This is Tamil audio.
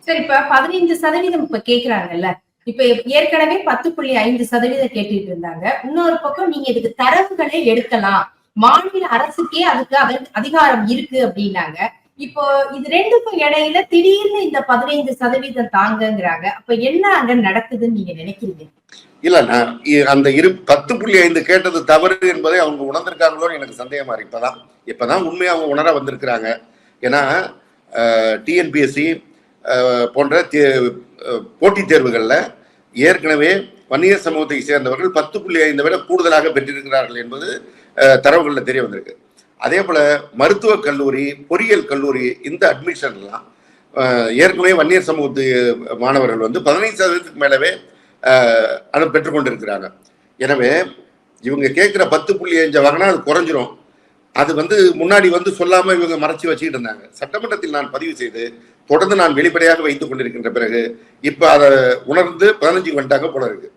சரி, இப்ப 15% இப்ப கேக்குறாங்கல்ல. இப்ப ஏற்கனவே 10.5% கேட்டுட்டு இருந்தாங்க. இன்னொரு பக்கம் நீங்க இதுக்கு தரவுகளே எடுக்கலாம். மாநில அரசுக்கே அதுக்கு அதிகாரம் இருக்கு அப்படின்னாங்க. இப்போ இது 2க்கும் இடையில திடீர்னு இந்த 15% தாங்கங்கிறாங்க. அப்ப என்ன அங்க நடக்குதுன்னு நீங்க நினைக்கிறீங்க? இல்ல நான் அந்த 10.5 கேட்டது தவறு என்பதை அவங்க உணர்ந்திருக்காங்களோன்னு எனக்கு சந்தேகமா இருக்கு. இப்பதான் உண்மையை அவங்க உணர வந்திருக்கிறாங்க. ஏன்னா டிஎன்பிஎஸ்சி போன்ற போட்டித் தேர்வுகளில் ஏற்கனவே வன்னியர் சமூகத்தை சேர்ந்தவர்கள் 10.5 விட கூடுதலாக பெற்றிருக்கிறார்கள் என்பது தரவுகளில் தெரிய வந்திருக்கு. அதே போல மருத்துவக் கல்லூரி, பொறியியல் கல்லூரி இந்த அட்மிஷன்லாம் ஏற்கனவே வன்னியர் சமூகத்து மாணவர்கள் 15% மேலவே பெற்றுக்கொண்டிருக்கிறாங்க. எனவே இவங்க கேட்கிற 10.5 வாங்கினா அது குறைஞ்சிரும். அது முன்னாடி சொல்லாம இவங்க மறைச்சு வச்சுக்கிட்டு இருந்தாங்க. சட்டமன்றத்தில் நான் பதிவு செய்து தொடர்ந்து நான் வெளிப்படையாக வைத்துக் கொண்டிருக்கின்ற பிறகு இப்ப அதை உணர்ந்து 15 வந்துட்டாங்க போல இருக்கு.